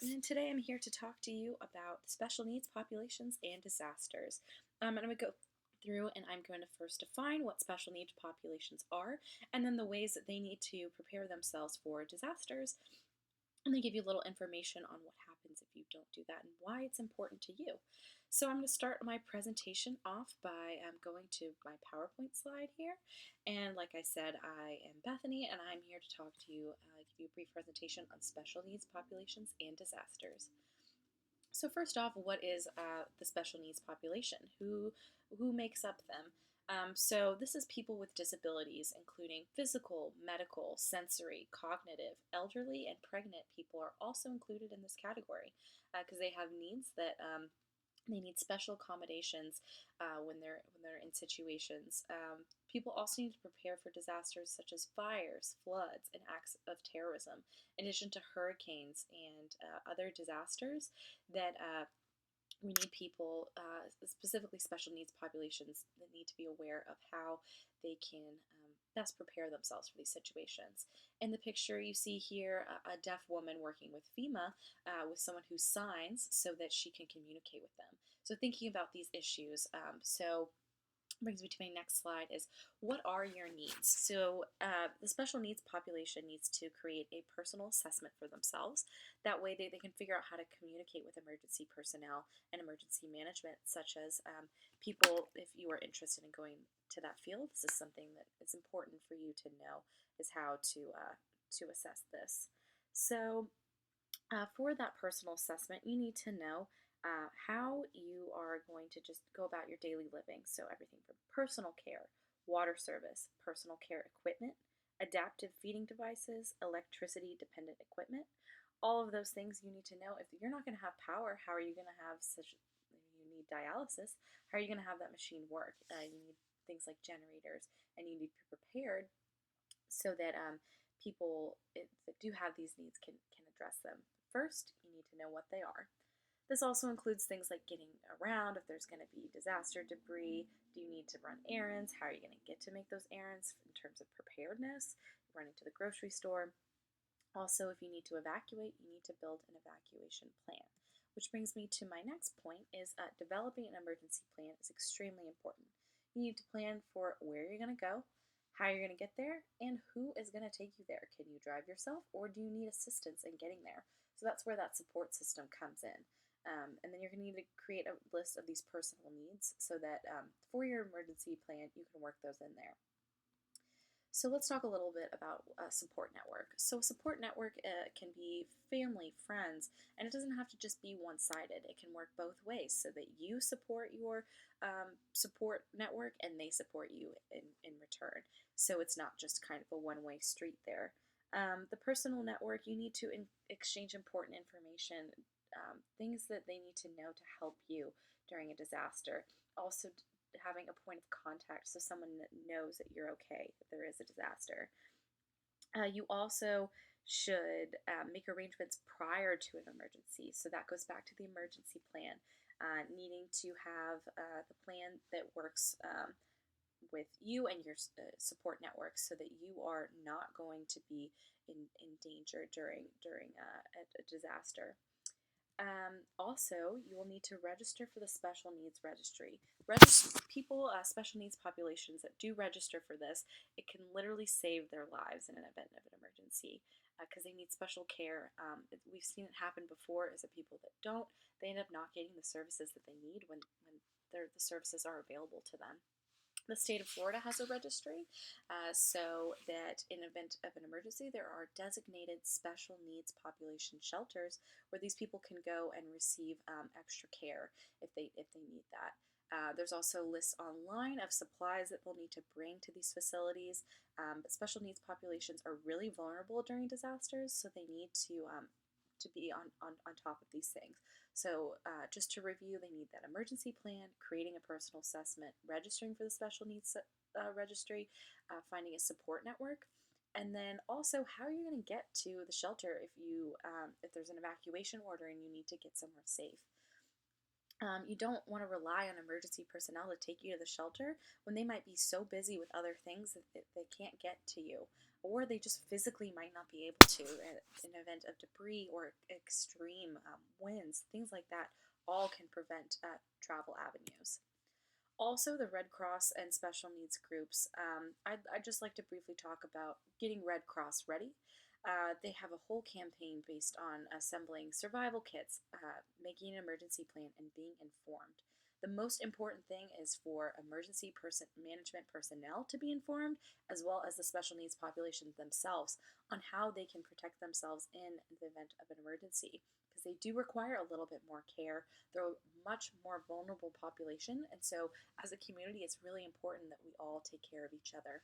And today I'm here to talk to you about special needs populations and disasters. I'm going to go through and I'm going to first define what special needs populations are and then the ways that they need to prepare themselves for disasters. And they give you a little information on what happens if you don't do that and why it's important to you. So I'm going to start my presentation off by going to my PowerPoint slide here. And like I said, I am Bethany and I'm here to talk to you, give you a brief presentation on special needs populations and disasters. So first off, what is the special needs population? Who makes up them? So this is people with disabilities, including physical, medical, sensory, cognitive, elderly, and pregnant people are also included in this category because they have needs that they need special accommodations when they're in situations. People also need to prepare for disasters such as fires, floods, and acts of terrorism, in addition to hurricanes and other disasters that we need people, specifically special needs populations, that need to be aware of how they can best prepare themselves for these situations. In the picture, you see here a deaf woman working with FEMA with someone who signs so that she can communicate with them. So, thinking about these issues, brings me to my next slide is what are your needs? So the special needs population needs to create a personal assessment for themselves. That way they can figure out how to communicate with emergency personnel and emergency management, such as people, if you are interested in going to that field, this is something that is important for you to know is how to assess this. So for that personal assessment, you need to know how you are going to just go about your daily living. So, everything from personal care, water service, personal care equipment, adaptive feeding devices, electricity dependent equipment. All of those things you need to know. If you're not going to have power, how are you going to have such? You need dialysis. How are you going to have that machine work? You need things like generators, and you need to be prepared so that that do have these needs can address them. First, you need to know what they are. This also includes things like getting around, if there's going to be disaster debris, do you need to run errands, how are you going to get to make those errands in terms of preparedness, running to the grocery store. Also, if you need to evacuate, you need to build an evacuation plan. Which brings me to my next point is developing an emergency plan is extremely important. You need to plan for where you're going to go, how you're going to get there, and who is going to take you there. Can you drive yourself or do you need assistance in getting there? So that's where that support system comes in. And then you're going to need to create a list of these personal needs so that for your emergency plan, you can work those in there. So let's talk a little bit about a support network. So a support network can be family, friends, and it doesn't have to just be one-sided. It can work both ways so that you support your support network and they support you in return. So it's not just kind of a one-way street there. The personal network, you need to exchange important information, things that they need to know to help you during a disaster. Also, having a point of contact so someone that knows that you're okay if there is a disaster. You also should make arrangements prior to an emergency. So that goes back to the emergency plan, needing to have the plan that works with you and your support network so that you are not going to be in danger during a disaster. Also, you will need to register for the Special Needs Registry. People, special needs populations that do register for this, it can literally save their lives in an event of an emergency because they need special care. We've seen it happen before is that people that don't, they end up not getting the services that they need when the services are available to them. The state of Florida has a registry so that in event of an emergency, there are designated special needs population shelters where these people can go and receive extra care if they need that. There's also lists online of supplies that they'll need to bring to these facilities. But special needs populations are really vulnerable during disasters, so they need to be on top of these things. So just to review, they need that emergency plan, creating a personal assessment, registering for the special needs registry, finding a support network, and then also how are you going to get to the shelter if there's an evacuation order and you need to get somewhere safe. You don't want to rely on emergency personnel to take you to the shelter when they might be so busy with other things that they can't get to you, or they just physically might not be able to in event of debris or extreme winds, things like that. All can prevent travel avenues. Also, the Red Cross and special needs groups. I'd just like to briefly talk about getting Red Cross ready. They have a whole campaign based on assembling survival kits, making an emergency plan, and being informed. The most important thing is for emergency management personnel to be informed, as well as the special needs population themselves, on how they can protect themselves in the event of an emergency, because they do require a little bit more care. They're a much more vulnerable population, and so as a community, it's really important that we all take care of each other.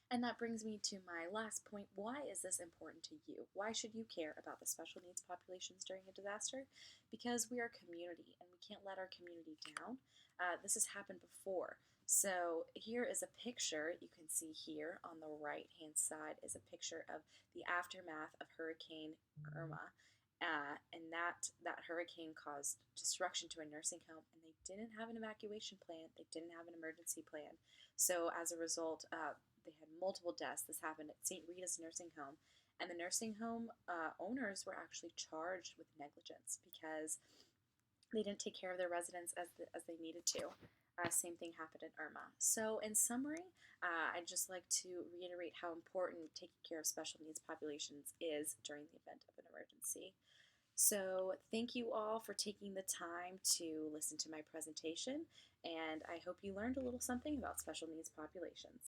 And that brings me to my last point. Why is this important to you? Why should you care about the special needs populations during a disaster? Because we are a community and we can't let our community down. This has happened before. So here is a picture you can see here on the right hand side is a picture of the aftermath of Hurricane Irma. And that hurricane caused destruction to a nursing home, and they didn't have an evacuation plan. They didn't have an emergency plan. So as a result, they had multiple deaths. This happened at St. Rita's nursing home, and the nursing home owners were actually charged with negligence because they didn't take care of their residents as they needed to. Same thing happened in Irma. So, in summary, I'd just like to reiterate how important taking care of special needs populations is during the event of an emergency. So, thank you all for taking the time to listen to my presentation, and I hope you learned a little something about special needs populations.